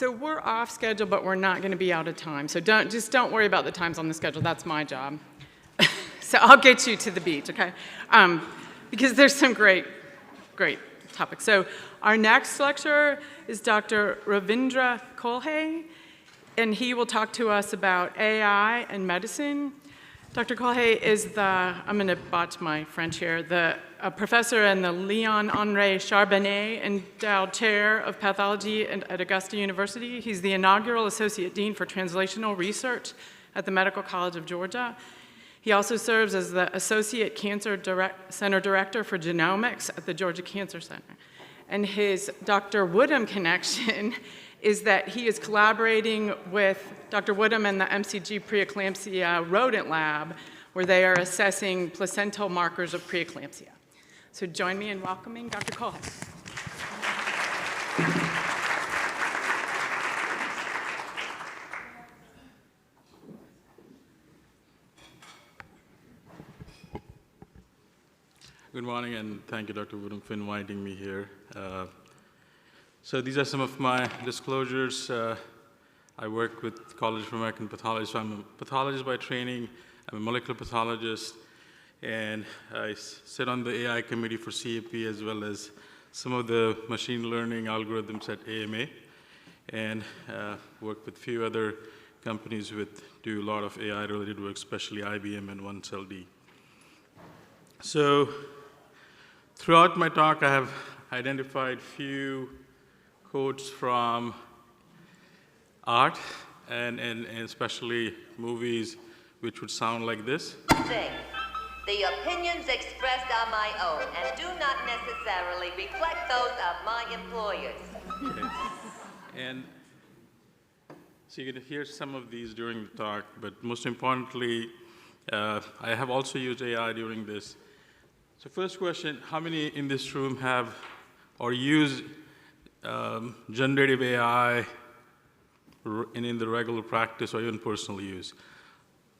So we're off schedule, but we're not going to be out of time. So don't worry about the times on the schedule. That's my job. So I'll get you to the beach, okay? Because there's some great topics. So our next lecturer is Dr. Ravindra Kolhe, and he will talk to us about AI and medicine. Dr. Kolhe is I'm going to botch my French here, a professor in the Léon-Henri Charbonnet Endowed Chair of Pathology at Augusta University. He's the inaugural Associate Dean for Translational Research at the Medical College of Georgia. He also serves as the Associate Cancer Center Director for Genomics at the Georgia Cancer Center. And his Dr. Woodham connection is that he is collaborating with Dr. Woodham and the MCG preeclampsia rodent lab, where they are assessing placental markers of preeclampsia. So join me in welcoming Dr. Kolhe. Good morning, and thank you, Dr. Woodham, for inviting me here. So these are some of my disclosures. I work with College of American Pathology, so I'm a pathologist by training. I'm a molecular pathologist, and I sit on the AI committee for CAP, as well as some of the machine learning algorithms at AMA, and work with a few other companies who do a lot of AI-related work, especially IBM and 1cellD. So throughout my talk, I have identified few quotes from art and especially movies, which would sound like this. The opinions expressed are my own and do not necessarily reflect those of my employers. Okay. And so you can hear some of these during the talk, but most importantly, I have also used AI during this. So first question, how many in this room have or use generative AI in the regular practice or even personal use?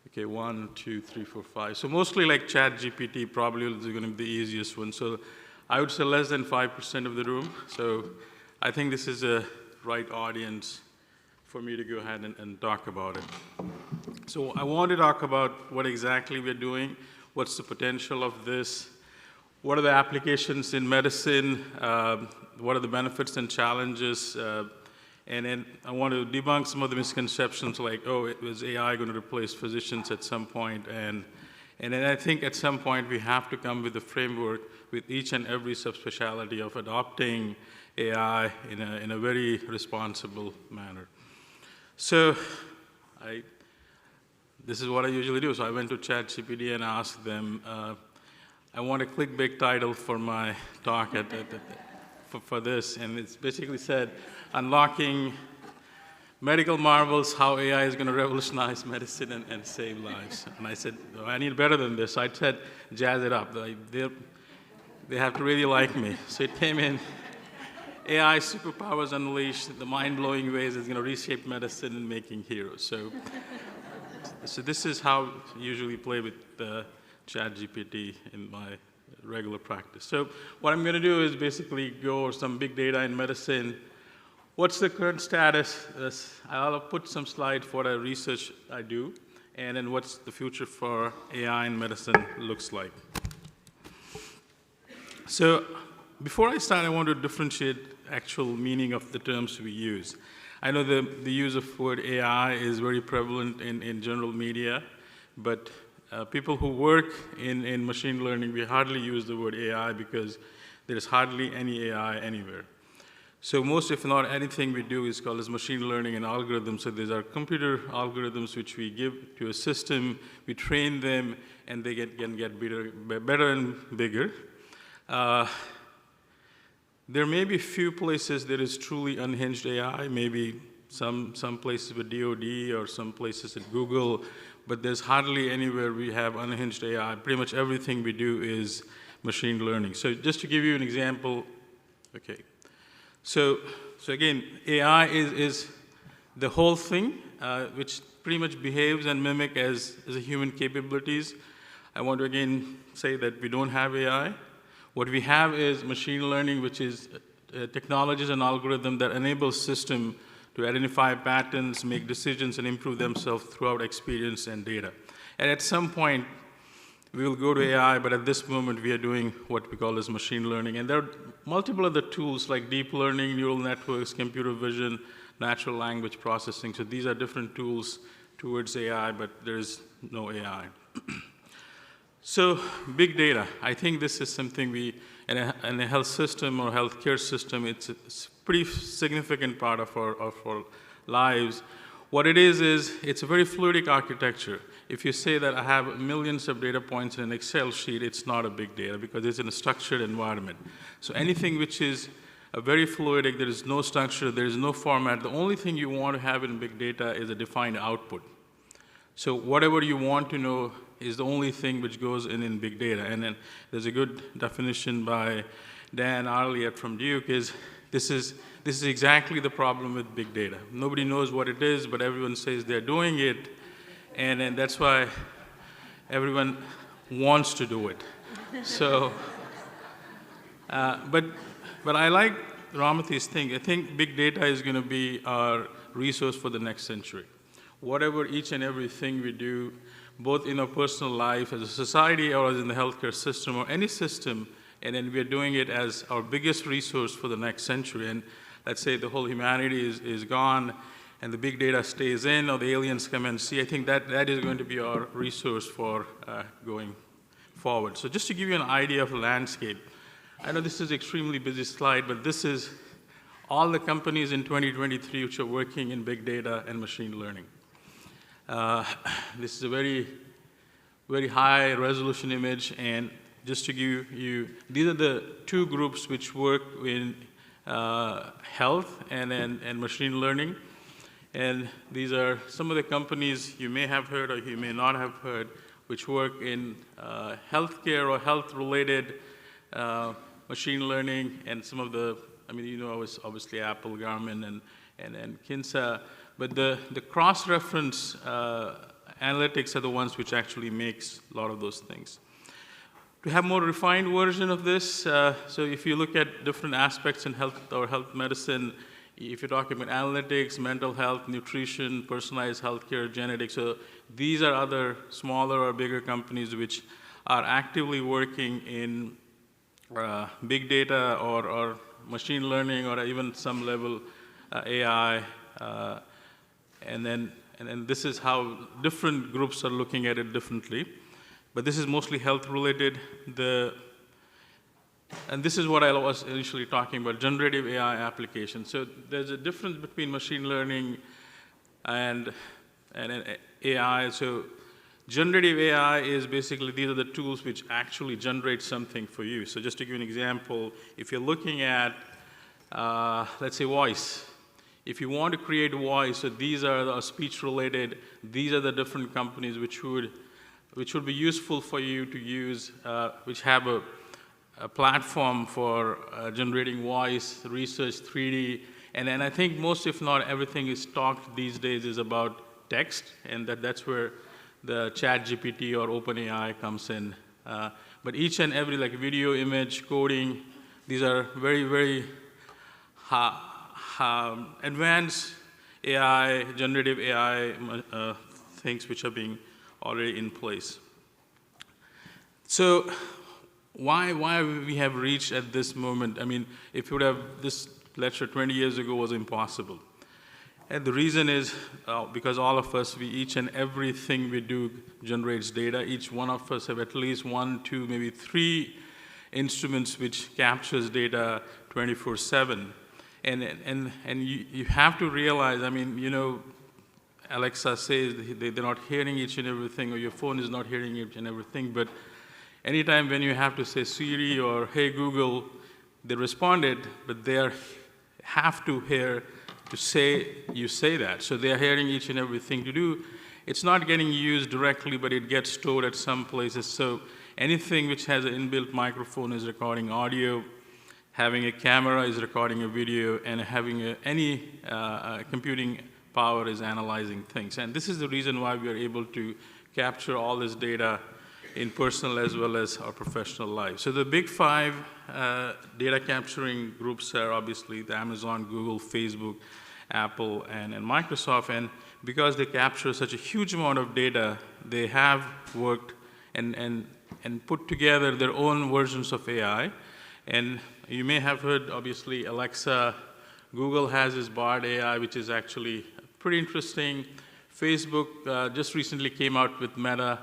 Okay, 1, 2, 3, 4, 5. So mostly like ChatGPT probably is going to be the easiest one. So I would say less than 5% of the room. So I think this is a right audience for me to go ahead and talk about it. So I want to talk about what exactly we're doing, what's the potential of this, what are the applications in medicine, what are the benefits and challenges, and then I want to debunk some of the misconceptions like, oh, is AI going to replace physicians at some point? And then I think at some point we have to come with a framework with each and every subspecialty of adopting AI in a very responsible manner. So this is what I usually do. So I went to ChatGPT and asked them, I want a clickbait title for my talk for this, and it's basically said, Unlocking Medical Marvels, How AI is going to Revolutionize Medicine and Save Lives. And I said, oh, I need better than this. So I said, jazz it up. They have to really like me. So it came in, AI superpowers unleashed, the mind-blowing ways it's going to reshape medicine and making heroes. So this is how I usually play with ChatGPT in my regular practice. So what I'm going to do is basically go over some big data in medicine. What's the current status? I'll put some slides for the research I do, and then what's the future for AI in medicine looks like. So before I start, I want to differentiate actual meaning of the terms we use. I know the use of word AI is very prevalent in general media, but people who work in machine learning, we hardly use the word AI because there is hardly any AI anywhere. So most, if not anything we do is called as machine learning and algorithms. So these are computer algorithms which we give to a system, we train them, and they can get better and bigger. There may be few places there is truly unhinged AI, maybe some places with DoD or some places at Google, but there's hardly anywhere we have unhinged AI. Pretty much everything we do is machine learning. So just to give you an example, okay. So again, AI is the whole thing, which pretty much behaves and mimics as a human capabilities. I want to again say that we don't have AI. What we have is machine learning, which is technologies and algorithm that enables system to identify patterns, make decisions, and improve themselves throughout experience and data. And at some point, we will go to AI, but at this moment, we are doing what we call as machine learning. And there are multiple other tools like deep learning, neural networks, computer vision, natural language processing. So these are different tools towards AI, but there is no AI. So big data, I think this is something in a health system or healthcare system, it's a pretty significant part of our lives. What it is it's a very fluidic architecture. If you say that I have millions of data points in an Excel sheet, it's not a big data because it's in a structured environment. So anything which is a very fluidic, there is no structure, there is no format, the only thing you want to have in big data is a defined output. So whatever you want to know is the only thing which goes in big data. And then there's a good definition by Dan Arliett from Duke this is exactly the problem with big data. Nobody knows what it is, but everyone says they're doing it, and that's why everyone wants to do it. So, but I like Ramathi's thing. I think big data is going to be our resource for the next century. Whatever each and everything we do, both in our personal life, as a society, or as in the healthcare system, or any system, and then we're doing it as our biggest resource for the next century. And let's say the whole humanity is gone, and the big data stays in, or the aliens come and see. I think that is going to be our resource for going forward. So just to give you an idea of the landscape, I know this is an extremely busy slide, but this is all the companies in 2023 which are working in big data and machine learning. This is a very, very high resolution image, and just to give you, these are the two groups which work in health and machine learning. And these are some of the companies you may have heard or you may not have heard, which work in healthcare or health-related machine learning, and some of the, I mean, you know, obviously Apple, Garmin, and Kinsa. But the cross-reference analytics are the ones which actually makes a lot of those things. To have more refined version of this, so if you look at different aspects in health or health medicine, if you're talking about analytics, mental health, nutrition, personalized healthcare, genetics, so these are other smaller or bigger companies which are actively working in big data or machine learning or even some level AI. And then this is how different groups are looking at it differently. But this is mostly health-related. And this is what I was initially talking about, generative AI applications. So there's a difference between machine learning and AI. So generative AI is basically, these are the tools which actually generate something for you. So just to give you an example, if you're looking at, let's say, voice. If you want to create voice, so these are the speech-related, these are the different companies which would be useful for you to use, which have a platform for generating voice, research, 3D, and then I think most, if not everything, is talked these days is about text, and that's where the ChatGPT or OpenAI comes in. But each and every, like video, image, coding, these are very, very advanced AI, generative AI things which are being already in place. So why we have reached at this moment? I mean, if you would have, this lecture 20 years ago was impossible. And the reason is because all of us, each and everything we do generates data. Each one of us have at least 1, 2, maybe 3 instruments which captures data 24/7. And you have to realize, I mean, you know, Alexa says they're not hearing each and everything, or your phone is not hearing each and everything, but anytime when you have to say Siri or Hey Google, they responded, but they have to hear to say, you say that. So they are hearing each and everything to do. It's not getting used directly, but it gets stored at some places. So anything which has an inbuilt microphone is recording audio, having a camera is recording a video, and having any computing power is analyzing things. And this is the reason why we are able to capture all this data in personal as well as our professional life. So the big 5 data capturing groups are obviously the Amazon, Google, Facebook, Apple and Microsoft. And because they capture such a huge amount of data, they have worked and put together their own versions of AI. And you may have heard, obviously, Alexa. Google has this Bard AI, which is actually pretty interesting. Facebook just recently came out with Meta.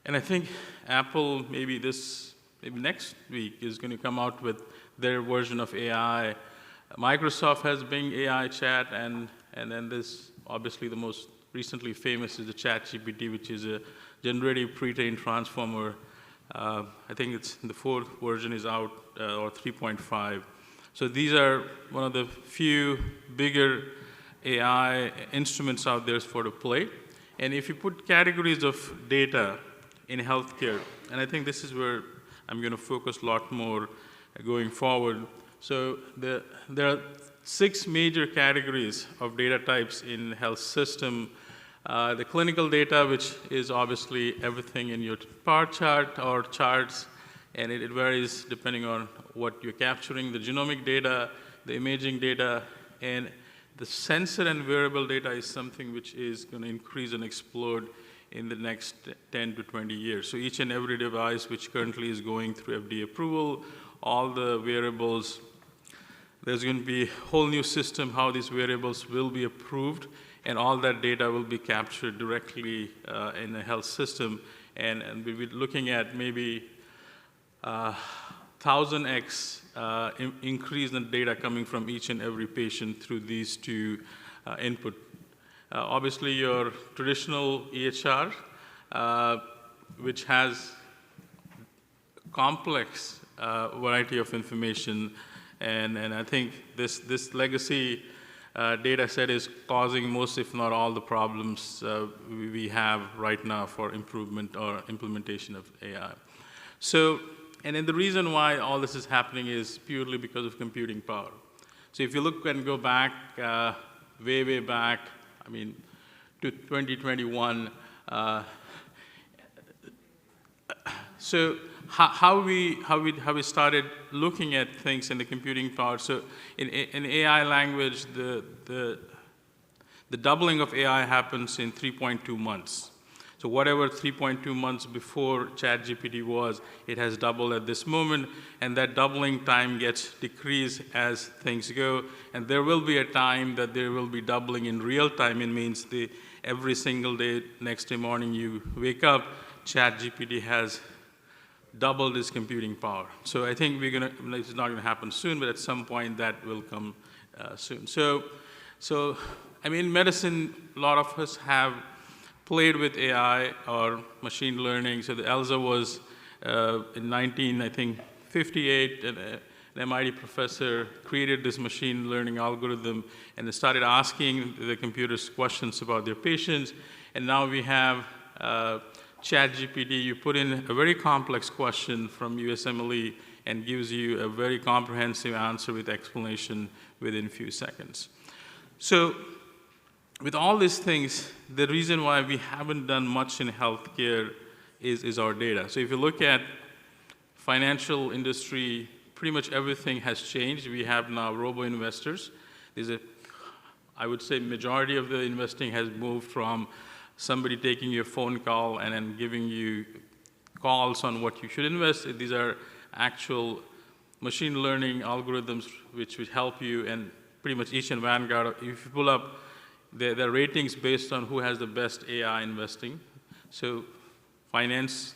And I think Apple, maybe next week, is going to come out with their version of AI. Microsoft has Bing AI Chat, and then this, obviously, the most recently famous is the ChatGPT, which is a generative pre-trained transformer. I think the fourth version is out, or 3.5. So these are one of the few bigger AI instruments out there for to play. And if you put categories of data in healthcare, and I think this is where I'm going to focus a lot more going forward. So there are 6 major categories of data types in health system. The clinical data, which is obviously everything in your bar chart or charts, and it varies depending on what you're capturing. The genomic data, the imaging data, and the sensor and wearable data is something which is going to increase and explode in the next 10 to 20 years. So each and every device which currently is going through FDA approval, all the wearables, there's going to be a whole new system how these wearables will be approved, and all that data will be captured directly in the health system. And we'll be looking at maybe 1,000x increase in data coming from each and every patient through these 2 input. Obviously, your traditional EHR, which has complex variety of information, and I think this legacy data set is causing most, if not all, the problems we have right now for improvement or implementation of AI. So, and then the reason why all this is happening is purely because of computing power. So if you look and go back, way back, I mean, to 2021, so how we started looking at things in the computing power. So in AI language, the doubling of AI happens in 3.2 months. So whatever 3.2 months before ChatGPT was, it has doubled at this moment, and that doubling time gets decreased as things go. And there will be a time that there will be doubling in real time. It means every single day, next day morning you wake up, ChatGPT has doubled its computing power. So I think it's not gonna happen soon, but at some point that will come soon. So I mean, medicine, a lot of us have played with AI or machine learning. So the ELSA was in 1958, an MIT professor created this machine learning algorithm, and they started asking the computers questions about their patients. And now we have ChatGPT. You put in a very complex question from USMLE and gives you a very comprehensive answer with explanation within a few seconds. So with all these things, the reason why we haven't done much in healthcare is our data. So if you look at financial industry, pretty much everything has changed. We have now robo-investors. I would say majority of the investing has moved from somebody taking your phone call and then giving you calls on what you should invest. These are actual machine learning algorithms which help you, and pretty much each and Vanguard, if you pull up their ratings based on who has the best AI investing. So finance,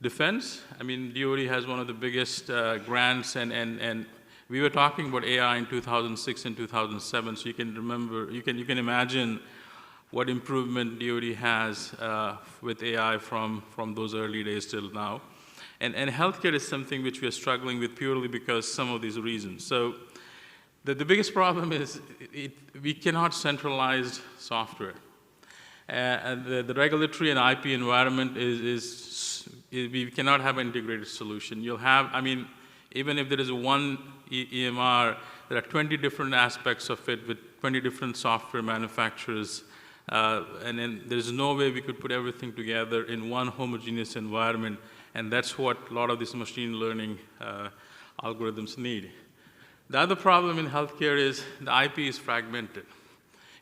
defense, I mean, DoD has one of the biggest grants, and we were talking about AI in 2006 and 2007, so you can remember, you can imagine what improvement DoD has with AI from those early days till now. And healthcare is something which we are struggling with purely because some of these reasons. So the biggest problem is we cannot centralize software. And the regulatory and IP environment we cannot have an integrated solution. You'll have, I mean, even if there is one EMR, there are 20 different aspects of it with 20 different software manufacturers. And then there's no way we could put everything together in one homogeneous environment. And that's what a lot of these machine learning algorithms need. The other problem in healthcare is the IP is fragmented.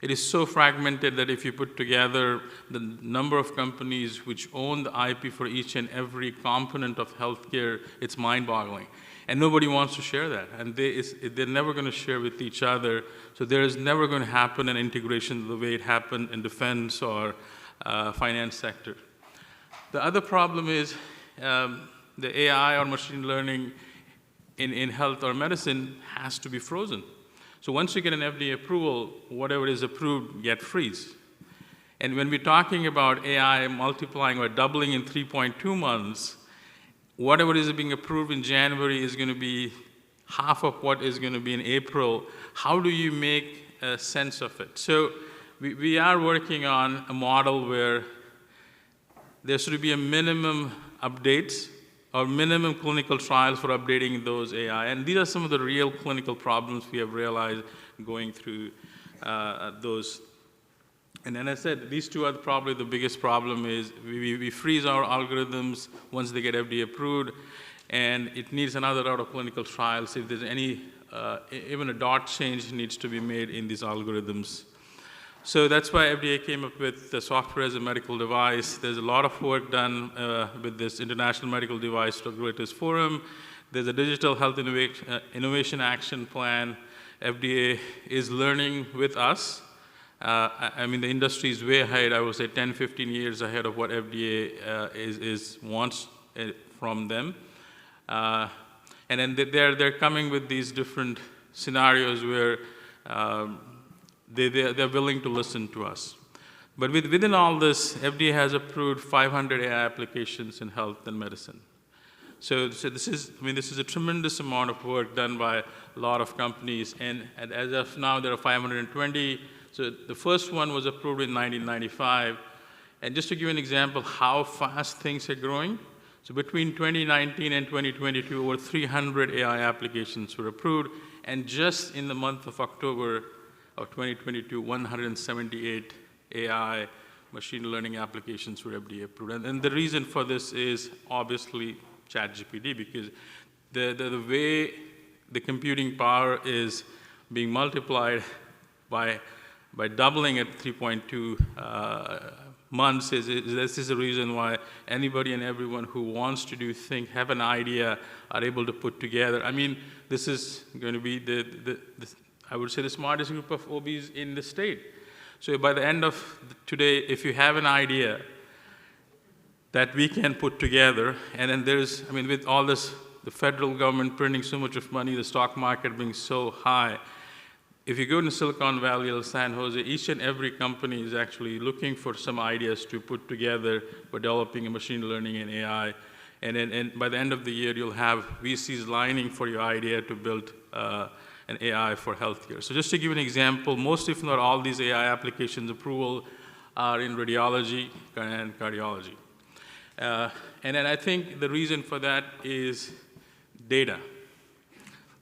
It is so fragmented that if you put together the number of companies which own the IP for each and every component of healthcare, it's mind-boggling. And nobody wants to share that. And they're never going to share with each other. So there is never going to happen an integration the way it happened in defense or finance sector. The other problem is the AI or machine learning in health or medicine has to be frozen. So once you get an FDA approval, whatever is approved get freeze. And when we're talking about AI multiplying or doubling in 3.2 months, whatever is being approved in January is going to be half of what is going to be in April. How do you make sense of it? So we are working on a model where there should be a minimum updates or minimum clinical trials for updating those AI. And these are some of the real clinical problems we have realized going through those. And then I said, these two are probably the biggest problem is we freeze our algorithms once they get FDA approved, and it needs another round of clinical trials if there's any, even a dot change needs to be made in these algorithms. So that's why FDA came up with the software as a medical device. There's a lot of work done with this International Medical Device Regulators Forum. There's a Digital Health Innovation Action Plan. FDA is learning with us. I mean, the industry is way ahead, I would say 10, 15 years ahead of what FDA wants from them. And then they're coming with these different scenarios where they're willing to listen to us. But within all this, FDA has approved 500 AI applications in health and medicine. So this is a tremendous amount of work done by a lot of companies, and as of now, there are 520. So the first one was approved in 1995. And just to give you an example how fast things are growing, so between 2019 and 2022, over 300 AI applications were approved, and just in the month of October of 2022, 178 AI machine learning applications were FDA approved. And the reason for this is obviously ChatGPT, because the way the computing power is being multiplied by doubling at 3.2 months, this is the reason why anybody and everyone who wants to have an idea, are able to put together. I mean, this is going to be I would say the smartest group of OBs in the state. So by the end of today, if you have an idea that we can put together, and then with all this, the federal government printing so much of money, the stock market being so high, if you go to Silicon Valley or San Jose, each and every company is actually looking for some ideas to put together for developing a machine learning and AI. And by the end of the year, you'll have VCs lining for your idea to build an AI for healthcare. So just to give you an example, most if not all these AI applications approval are in radiology and cardiology. And then I think the reason for that is data.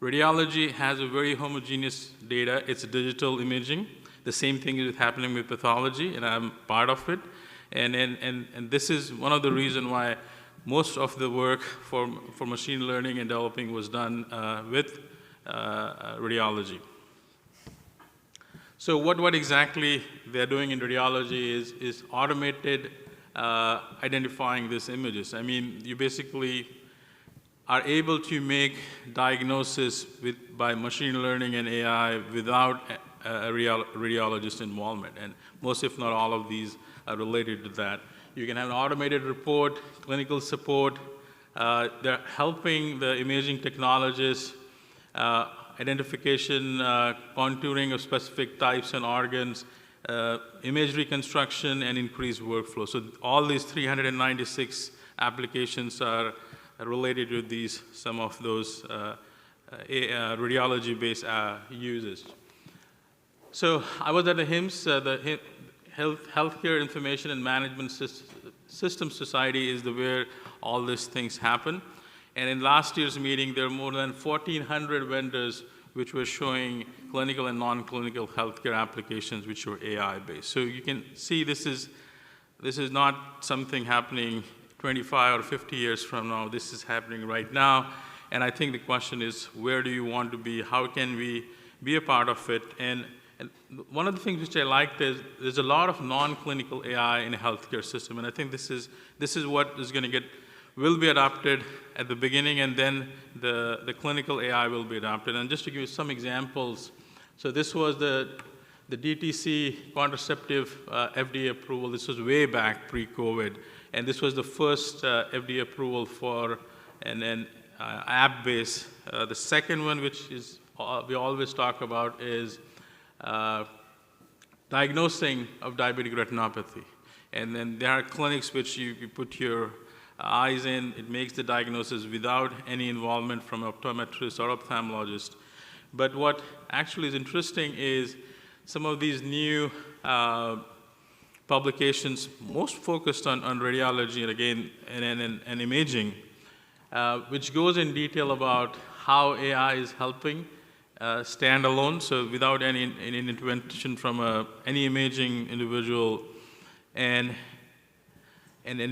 Radiology has a very homogeneous data. It's digital imaging. The same thing is happening with pathology, and I'm part of it. And this is one of the reasons why most of the work for machine learning and developing was done with radiology. So what exactly they're doing in radiology is automated identifying these images. I mean, you basically are able to make diagnosis by machine learning and AI without a radiologist involvement. And most, if not all of these are related to that. You can have an automated report, clinical support. They're helping the imaging technologists, identification, contouring of specific types and organs, image reconstruction, and increased workflow. So all these 396 applications are related to some of those radiology-based uses. So I was at the HIMSS, the Healthcare Information and Management Systems Society is where all these things happen. And in last year's meeting, there were more than 1,400 vendors which were showing clinical and non-clinical healthcare applications which were AI-based. So you can see this is not something happening 25 or 50 years from now. This is happening right now. And I think the question is, where do you want to be? How can we be a part of it? And one of the things which I liked is there's a lot of non-clinical AI in a healthcare system, and I think this is what is going to will be adopted at the beginning, and then the clinical AI will be adopted. And just to give you some examples, so this was the DTC contraceptive FDA approval. This was way back pre-COVID, and this was the first FDA approval for an app-based. The second one, which is we always talk about, is diagnosing of diabetic retinopathy. And then there are clinics which you put your eyes in, it makes the diagnosis without any involvement from an optometrist or ophthalmologist. But what actually is interesting is some of these new publications, most focused on radiology and again, and imaging, which goes in detail about how AI is helping stand alone, so without any intervention from any imaging individual, and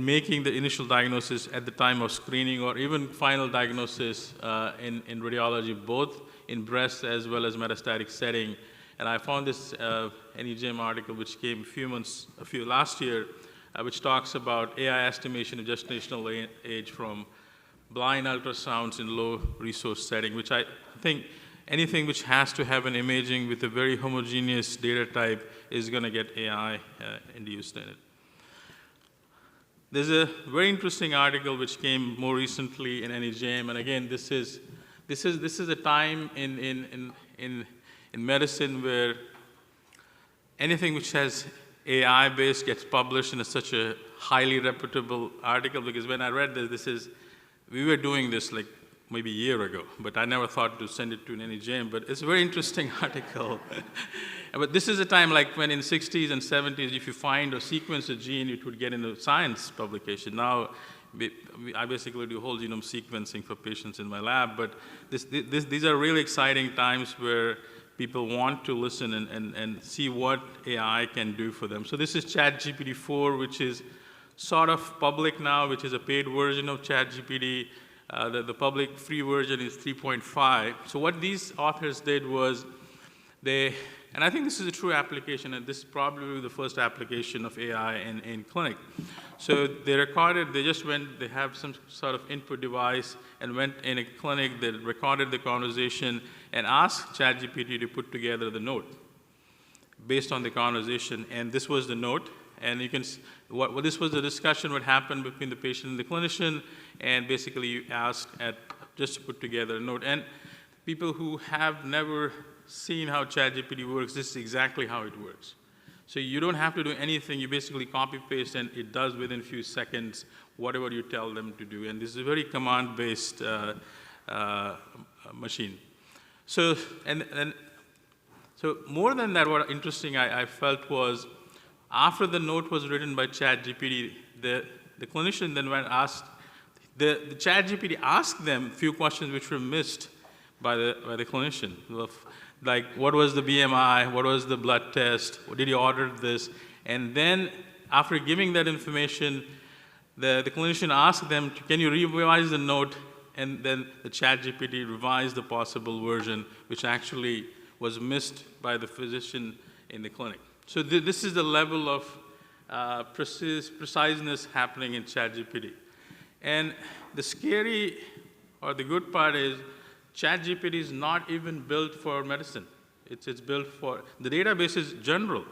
making the initial diagnosis at the time of screening or even final diagnosis in radiology, both in breast as well as metastatic setting. And I found this NEJM article which came last year, which talks about AI estimation of gestational age from blind ultrasounds in low resource setting, which I think anything which has to have an imaging with a very homogeneous data type is going to get AI induced in it. There's a very interesting article which came more recently in NEJM, and again, this is a time in medicine where anything which has AI-based gets published in such a highly reputable article, because when I read this, we were doing this like maybe a year ago, but I never thought to send it to an NEJM, but it's a very interesting article. But this is a time like when in 60s and 70s, if you find or sequence a gene, it would get into science publication. Now, I basically do whole genome sequencing for patients in my lab, but these are really exciting times where people want to listen and see what AI can do for them. So this is ChatGPT 4, which is sort of public now, which is a paid version of ChatGPT. The public free version is 3.5. So what these authors did was and I think this is a true application, and this is probably the first application of AI in clinic. So they have some sort of input device and went in a clinic, they recorded the conversation and asked ChatGPT to put together the note based on the conversation, and this was the note. And you can, this was the discussion what happened between the patient and the clinician, and basically you asked just to put together a note. And people who have never seen how ChatGPT works, this is exactly how it works. So you don't have to do anything, you basically copy paste and it does within a few seconds whatever you tell them to do. And this is a very command-based machine. So, so more than that, what interesting I felt was, after the note was written by ChatGPT, the clinician then went and asked, the ChatGPT asked them a few questions which were missed by the clinician. Like, what was the BMI? What was the blood test? Did you order this? And then, after giving that information, the clinician asked them, can you revise the note? And then the ChatGPT revised the possible version, which actually was missed by the physician in the clinic. So this is the level of preciseness happening in ChatGPT. And the scary or the good part is ChatGPT is not even built for medicine. It's built for, the database is general.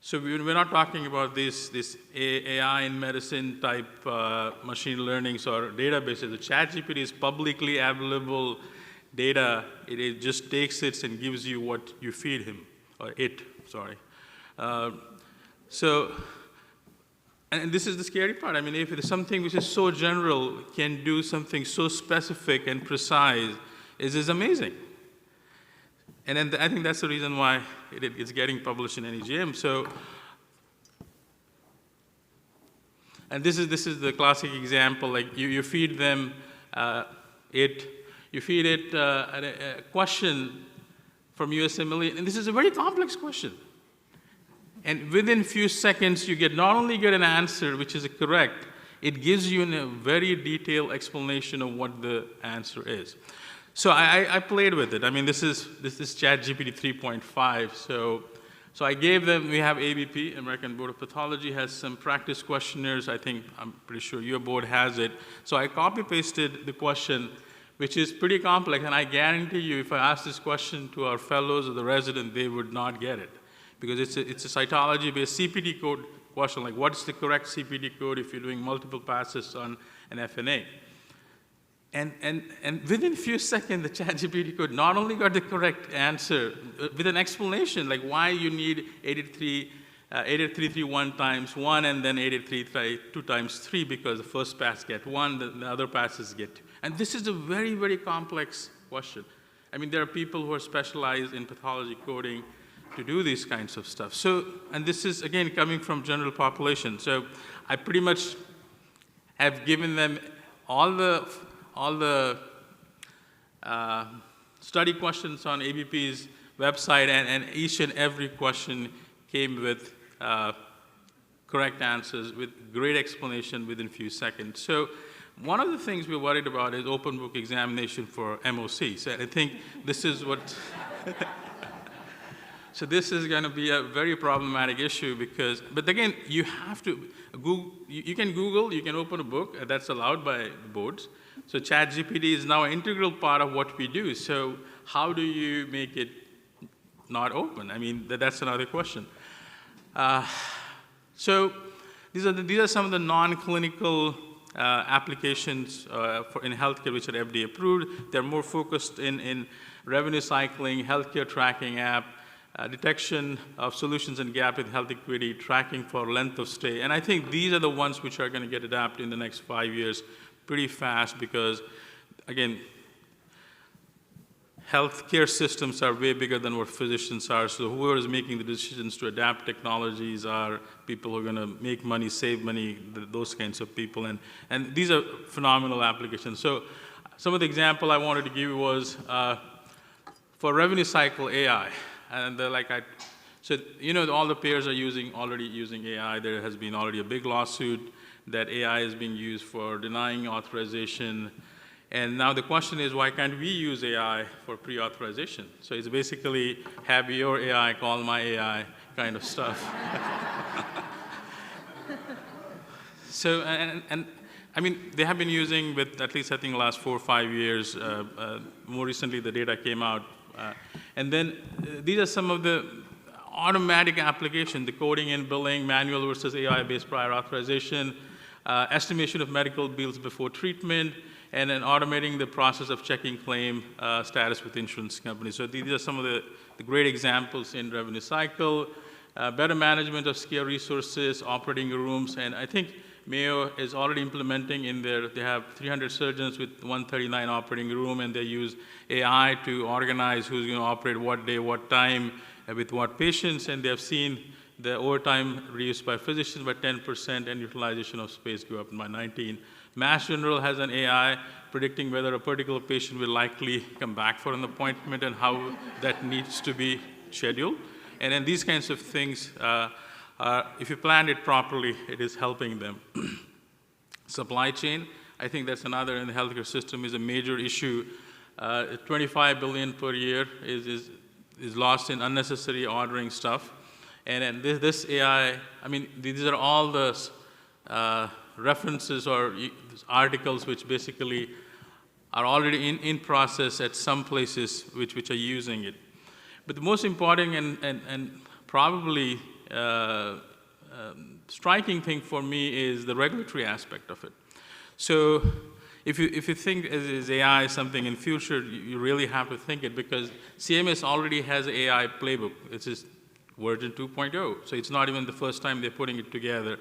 So we're not talking about this AI in medicine type machine learnings or databases. The ChatGPT is publicly available data. It just takes it and gives you what you feed him, or it, sorry. And this is the scary part. I mean, if it is something which is so general, can do something so specific and precise, it is amazing. And then I think that's the reason why it's getting published in NEJM. So, and this is the classic example. Like you feed them you feed it a question from USMLE, and this is a very complex question. And within few seconds, you not only get an answer which is correct, it gives you a very detailed explanation of what the answer is. So I played with it. I mean, this is ChatGPT 3.5. So I gave them, we have ABP, American Board of Pathology, has some practice questionnaires. I'm pretty sure your board has it. So I copy-pasted the question, which is pretty complex, and I guarantee you, if I ask this question to our fellows or the resident, they would not get it, because it's a cytology-based CPT code question, like what's the correct CPT code if you're doing multiple passes on an FNA? And within a few seconds, the ChatGPT code not only got the correct answer, with an explanation, like why you need 88331 times 1 and then 883 times 3, because the first pass get 1, the other passes get 2. And this is a very, very complex question. I mean, there are people who are specialized in pathology coding to do these kinds of stuff. So, and this is, again, coming from general population. So I pretty much have given them all the study questions on ABP's website, and each and every question came with correct answers, with great explanation within a few seconds. So one of the things we're worried about is open book examination for MOC. So I think this is what, so this is going to be a very problematic issue because, but again, you have to, Google, you can Google, you can open a book, that's allowed by the boards. So ChatGPT is now an integral part of what we do. So how do you make it not open? I mean, that's another question. So these are some of the non-clinical applications in healthcare which are FDA approved. They're more focused in revenue cycling, healthcare tracking app, detection of solutions and gap in health equity, tracking for length of stay. And I think these are the ones which are going to get adapted in the next 5 years pretty fast because, again, healthcare systems are way bigger than what physicians are. So whoever is making the decisions to adapt technologies are people who are going to make money, save money, those kinds of people. And these are phenomenal applications. So some of the example I wanted to give was for revenue cycle AI. And so you know all the payers are already using AI. There has been already a big lawsuit that AI is being used for denying authorization. And now the question is, why can't we use AI for pre-authorization? So it's basically have your AI call my AI kind of stuff. So, and I mean, they have been using with at least I think the last 4 or 5 years. More recently, the data came out. And then these are some of the automatic application, the coding and billing, manual versus AI-based prior authorization, estimation of medical bills before treatment, and then automating the process of checking claim status with insurance companies. So these are some of the great examples in revenue cycle, better management of scale resources, operating rooms, and I think Mayo is already implementing in there. They have 300 surgeons with 139 operating room, and they use AI to organize who's going to operate what day, what time, with what patients, and they have seen the overtime reduced by physicians by 10% and utilization of space go up by 19%. Mass General has an AI predicting whether a particular patient will likely come back for an appointment and how that needs to be scheduled. And then these kinds of things, if you plan it properly, it is helping them. Supply chain, I think that's another in the healthcare system is a major issue. 25 billion per year is lost in unnecessary ordering stuff. And then this AI, I mean, these are all the references or articles which basically are already in process at some places which are using it. But the most important and probably striking thing for me is the regulatory aspect of it. So if you think as AI something in future, you really have to think it because CMS already has an AI playbook. It's just version 2.0. So it's not even the first time they're putting it together.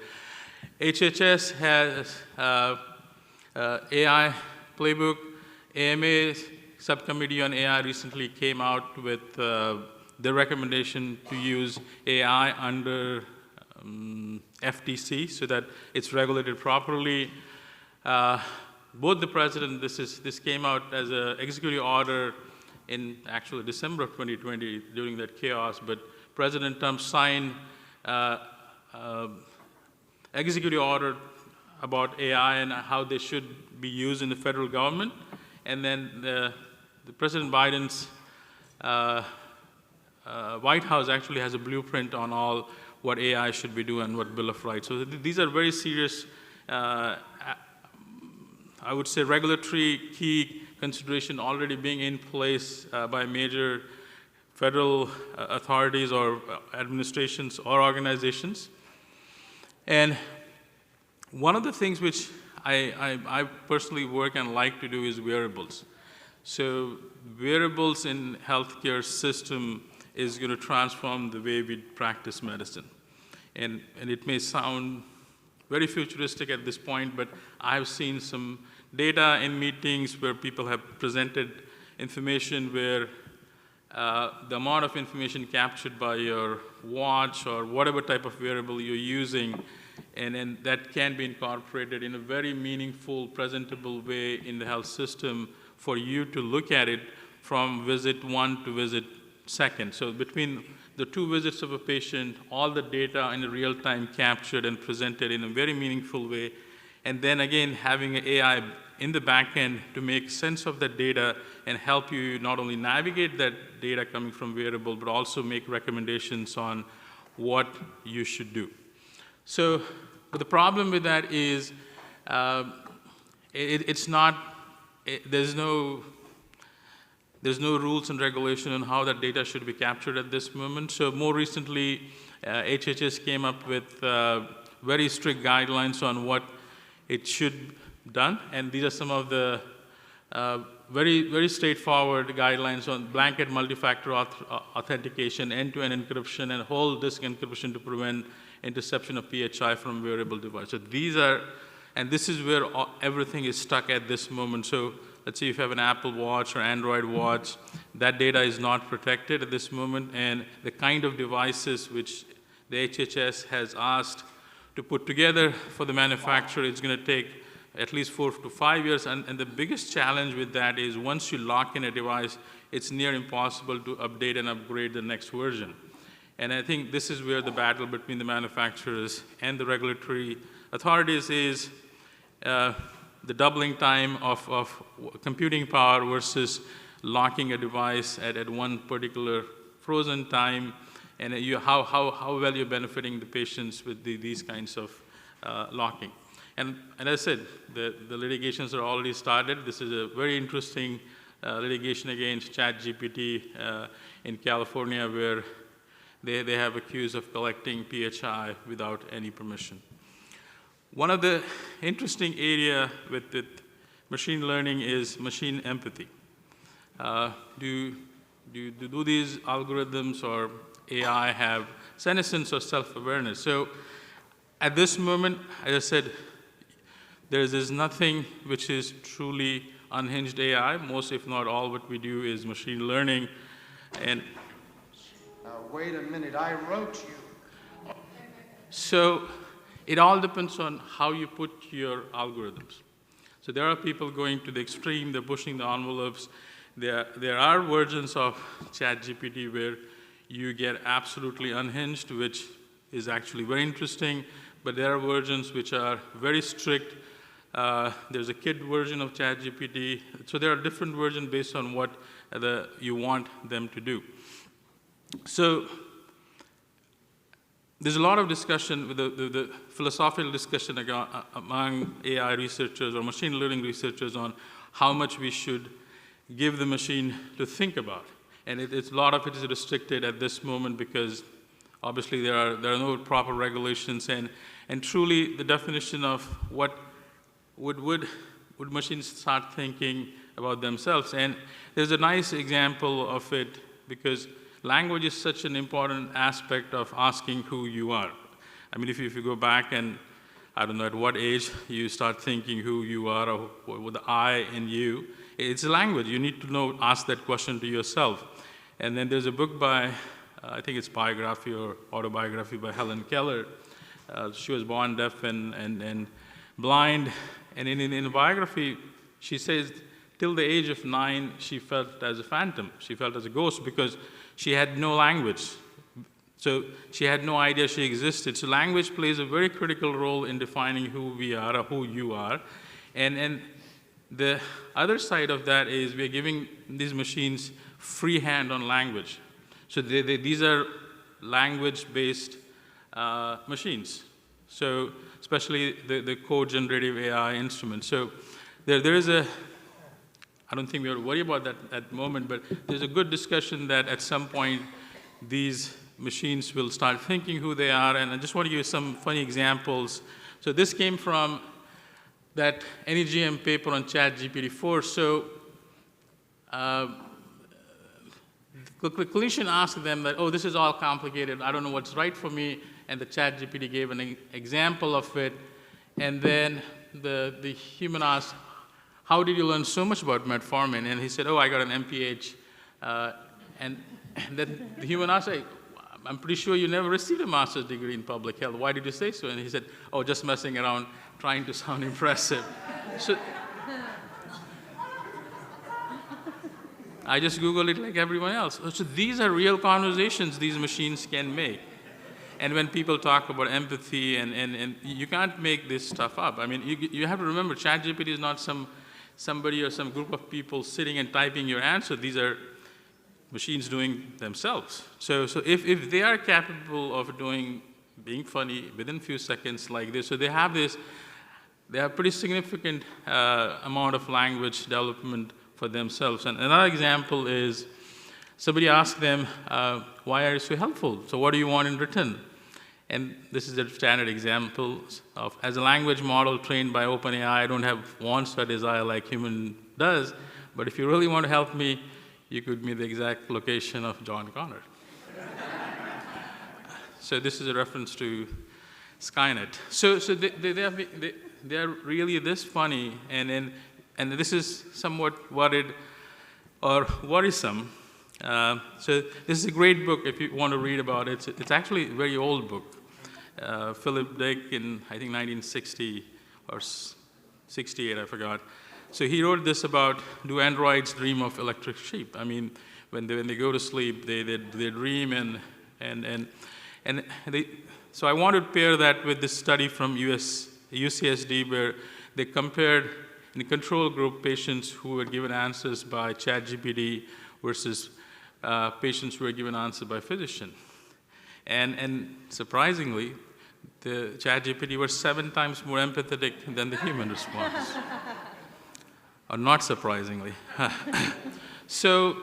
HHS has AI playbook. AMA subcommittee on AI recently came out with the recommendation to use AI under FTC so that it's regulated properly. Both the president, this came out as an executive order in actually December of 2020 during that chaos, but President Trump signed executive order about AI and how they should be used in the federal government. And then the President Biden's White House actually has a blueprint on all what AI should be doing and what Bill of Rights. So these are very serious, I would say, regulatory key consideration already being in place by major federal authorities or administrations or organizations. And one of the things which I personally work and like to do is wearables. So wearables in healthcare system is going to transform the way we practice medicine. And it may sound very futuristic at this point, but I've seen some data in meetings where people have presented information where the amount of information captured by your watch or whatever type of wearable you're using, and that can be incorporated in a very meaningful, presentable way in the health system for you to look at it from visit 1 to visit 2. So between the 2 visits of a patient, all the data in real time captured and presented in a very meaningful way, and then again having an AI in the back end to make sense of that data and help you not only navigate that data coming from wearable, but also make recommendations on what you should do. So, but the problem with that is there's no rules and regulation on how that data should be captured at this moment. So more recently, HHS came up with very strict guidelines on what it should be done, and these are some of the very, very straightforward guidelines on blanket multi-factor authentication, end-to-end encryption, and whole disk encryption to prevent interception of PHI from wearable devices. So these are, and this is where everything is stuck at this moment. So let's say if you have an Apple Watch or Android Watch, that data is not protected at this moment, and the kind of devices which the HHS has asked to put together for the manufacturer, it's going to take at least 4 to 5 years, and the biggest challenge with that is once you lock in a device, it's near impossible to update and upgrade the next version. And I think this is where the battle between the manufacturers and the regulatory authorities is the doubling time of computing power versus locking a device at one particular frozen time, and how well you're benefiting the patients with these kinds of locking. And as I said, the litigations are already started. This is a very interesting litigation against ChatGPT in California, where they have accused of collecting PHI without any permission. One of the interesting area with machine learning is machine empathy. Do these algorithms or AI have senescence or self-awareness? So at this moment, as I said, there's nothing which is truly unhinged AI. Most, if not all, what we do is machine learning. And now, wait a minute, I wrote you. so it all depends on how you put your algorithms. So there are people going to the extreme, they're pushing the envelopes. There are versions of ChatGPT where you get absolutely unhinged, which is actually very interesting, but there are versions which are very strict. There's a kid version of ChatGPT. So there are different versions based on what you want them to do. So there's a lot of discussion, the philosophical discussion among AI researchers or machine learning researchers on how much we should give the machine to think about. And a lot of it is restricted at this moment because obviously there are no proper regulations, and truly the definition of what would machines start thinking about themselves. And there's a nice example of it because language is such an important aspect of asking who you are. I mean, if you go back and, I don't know at what age you start thinking who you are or with the I in you, it's a language. You need to ask that question to yourself. And then there's a book by, I think it's biography or autobiography by Helen Keller. She was born deaf and blind. And in the biography, she says till the age of 9, she felt as a phantom. She felt as a ghost because she had no language. So she had no idea she existed. So language plays a very critical role in defining who we are or who you are. And the other side of that is we're giving these machines free hand on language. So these are language-based machines. So especially the code generative AI instrument. So there is a, I don't think we ought to worry about that at the moment, but there's a good discussion that at some point these machines will start thinking who they are. And I just want to give you some funny examples. So this came from that NEGM paper on ChatGPT-4. So the clinician asked them that, oh, this is all complicated. I don't know what's right for me. And the ChatGPT gave an example of it. And then the human asked, how did you learn so much about metformin? And he said, oh, I got an MPH. And then the human asked, I'm pretty sure you never received a master's degree in public health. Why did you say so? And he said, oh, just messing around, trying to sound impressive. So I just Googled it like everyone else. So these are real conversations these machines can make. And when people talk about empathy, and you can't make this stuff up. I mean, you have to remember, ChatGPT is not somebody or some group of people sitting and typing your answer. These are machines doing themselves. So if they are capable of being funny within a few seconds like this, so they have pretty significant amount of language development for themselves. And another example is somebody asked them, why are you so helpful? So what do you want in return? And this is a standard example of, as a language model trained by OpenAI, I don't have wants or desire like human does, but if you really want to help me, you could give me the exact location of John Connor. So this is a reference to Skynet. So they are really this funny, and this is somewhat worried or worrisome. So this is a great book if you want to read about it. It's actually a very old book. Philip Dick in, I think, 1960 or 68, I forgot. So he wrote this about, do androids dream of electric sheep? I mean, when they go to sleep, they dream so I want to pair that with this study from UCSD where they compared in a control group patients who were given answers by ChatGPT versus patients who were given answers by physician. And surprisingly, the ChatGPT was 7 times more empathetic than the human response. Or not surprisingly. So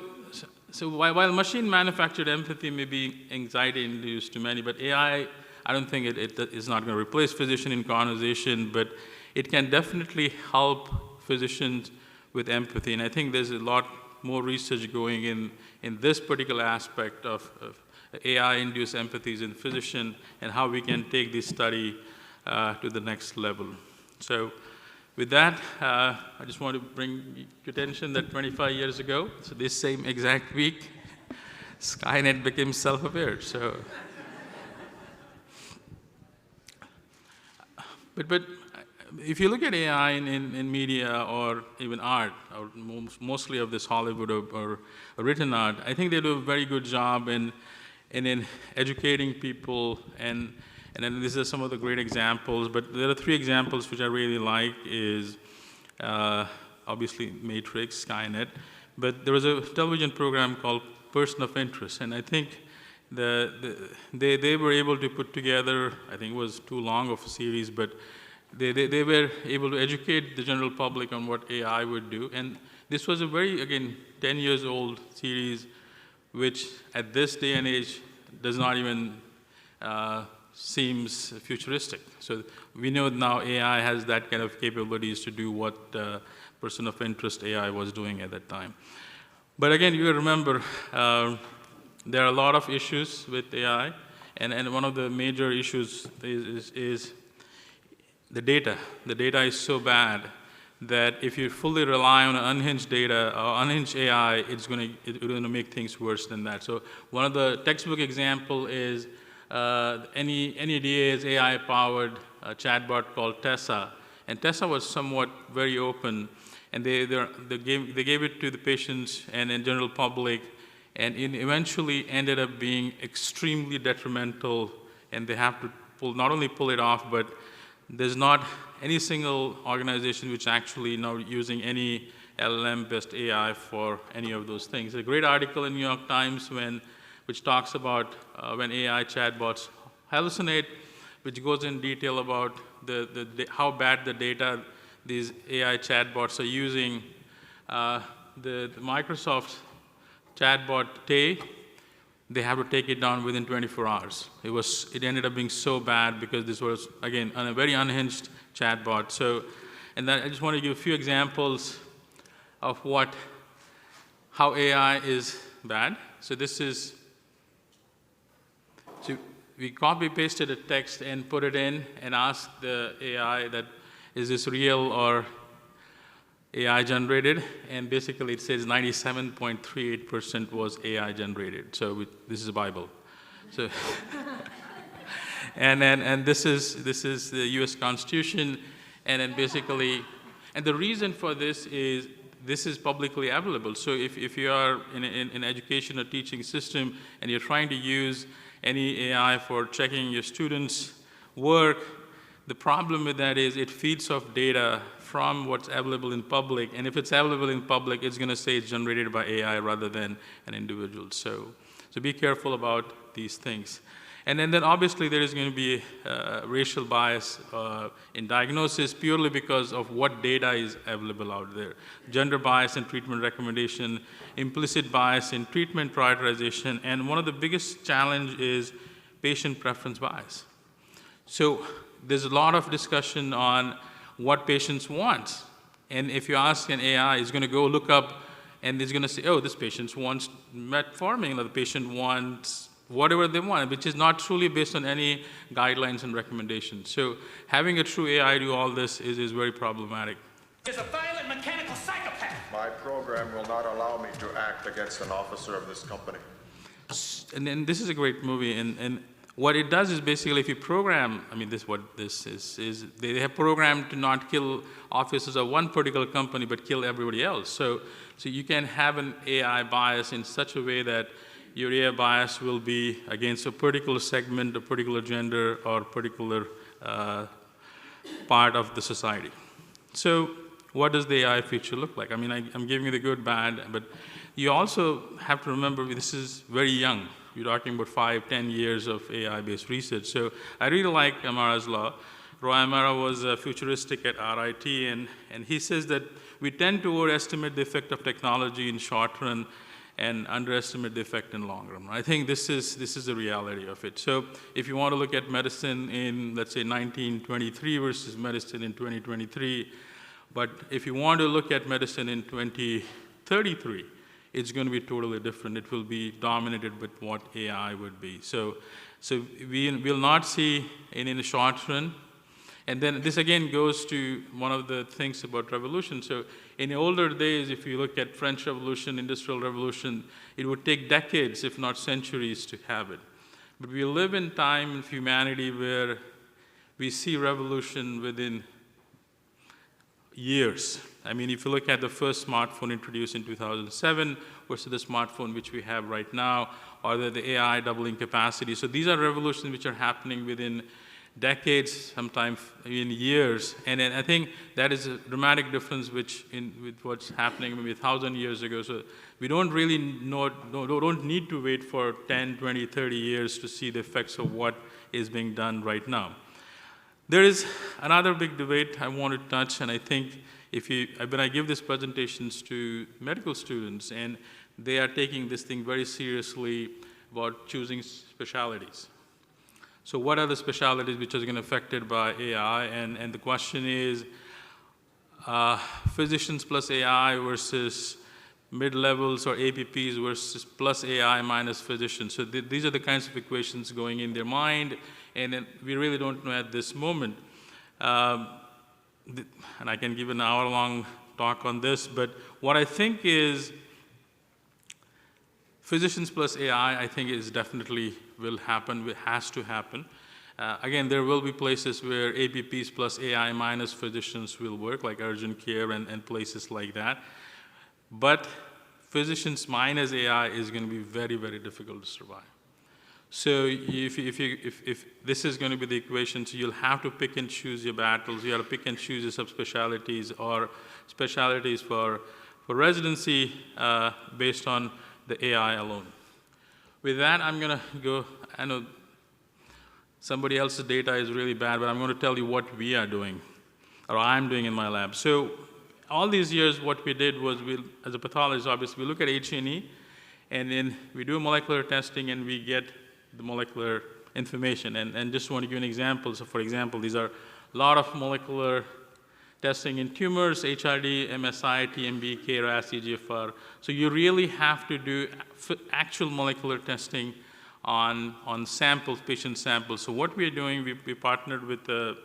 while machine-manufactured empathy may be anxiety-induced to many, but AI, I don't think it is not going to replace physician in conversation, but it can definitely help physicians with empathy. And I think there's a lot more research going in this particular aspect of AI-induced empathies in physician and how we can take this study to the next level. So with that, I just want to bring to attention that 25 years ago, so this same exact week, Skynet became self-aware. So, but if you look at AI in media or even art, or mostly of this Hollywood or written art, I think they do a very good job in educating people, and then these are some of the great examples, but there are 3 examples which I really like is obviously Matrix, Skynet, but there was a television program called Person of Interest, and I think they were able to put together, I think it was too long of a series, but they were able to educate the general public on what AI would do, and this was a very, again, 10 years old series, which at this day and age does not even seems futuristic. So we know now AI has that kind of capabilities to do what Person of Interest AI was doing at that time. But again, you remember, there are a lot of issues with AI, and one of the major issues is the data. The data is so bad that if you fully rely on unhinged data or unhinged AI, it's going to make things worse than that. So one of the textbook example is NEDA's AI-powered chatbot called Tessa, and Tessa was somewhat very open, and they gave it to the patients and in general public, and it eventually ended up being extremely detrimental, and they have to not only pull it off, but there's not any single organization which actually now using any LLM-based AI for any of those things. A great article in New York Times which talks about when AI chatbots hallucinate, which goes in detail about how bad the data these AI chatbots are using. The Microsoft chatbot Tay, they have to take it down within 24 hours. It ended up being so bad because this was, again, a very unhinged chatbot. So, and then I just want to give a few examples of how AI is bad. So we copy-pasted a text and put it in and asked the AI that, is this real or AI generated? And basically it says 97.38% was AI generated. So this is a Bible. So and this is the US Constitution. And then basically, and the reason for this is publicly available. So if you are in education or teaching system and you're trying to use any AI for checking your students' work, the problem with that is it feeds off data from what's available in public, and if it's available in public, it's going to say it's generated by AI rather than an individual. So be careful about these things. And then obviously there is going to be racial bias in diagnosis purely because of what data is available out there. Gender bias in treatment recommendation, implicit bias in treatment prioritization, and one of the biggest challenge is patient preference bias. So there's a lot of discussion on what patients want. And if you ask an AI, it's going to go look up and it's going to say, oh, this patient wants metformin, or the patient wants whatever they want, which is not truly based on any guidelines and recommendations. So having a true AI do all this is very problematic. Is a violent mechanical psychopath. My program will not allow me to act against an officer of this company. And then this is a great movie, and what it does is basically if you program, I mean, what this is they have programmed to not kill officers of one particular company, but kill everybody else. So you can have an AI bias in such a way that your AI bias will be against a particular segment, a particular gender, or particular part of the society. So what does the AI future look like? I mean, I'm giving you the good, bad, but you also have to remember this is very young. You're talking about 5-10 years of AI-based research. So I really like Amara's law. Roy Amara was futuristic at RIT, and he says that we tend to overestimate the effect of technology in short run and underestimate the effect in long run. I think this is the reality of it. So if you want to look at medicine in, let's say, 1923 versus medicine in 2023, but if you want to look at medicine in 2033, it's going to be totally different. It will be dominated with what AI would be. So we will not see in the short run. And then this again goes to one of the things about revolution. So in the older days, if you look at French Revolution, Industrial Revolution, it would take decades, if not centuries, to have it. But we live in time in humanity where we see revolution within years. I mean, if you look at the first smartphone introduced in 2007 versus the smartphone which we have right now, or the AI doubling capacity. So these are revolutions which are happening within decades, sometimes in years. And I think that is a dramatic difference with what's happening maybe 1,000 years ago. So we don't really don't need to wait for 10, 20, 30 years to see the effects of what is being done right now. There is another big debate I want to touch, and I think when I give these presentations to medical students, and they are taking this thing very seriously about choosing specialties. So what are the specialties which are going to be affected by AI? And the question is, physicians plus AI versus mid-levels or APPs versus plus AI minus physicians. So these are the kinds of equations going in their mind, and then we really don't know at this moment. And I can give an hour-long talk on this, but what I think is physicians plus AI, I think is definitely will happen, has to happen. Again, there will be places where APPs plus AI minus physicians will work, like urgent care and places like that. But physicians minus AI is going to be very, very difficult to survive. So if this is going to be the equation, so you'll have to pick and choose your battles. You have to pick and choose your subspecialties or specialties for residency based on the AI alone. With that, I'm going to go, I know somebody else's data is really bad, but I'm going to tell you what we are doing, or I'm doing in my lab. So all these years, what we did was, as a pathologist, obviously, we look at H&E, and then we do molecular testing, and we get the molecular information. And just want to give an example. So for example, these are a lot of molecular testing in tumors, HRD, MSI, TMB, KRAS, EGFR. So you really have to do actual molecular testing on samples, patient samples. So what we're doing, we partnered with the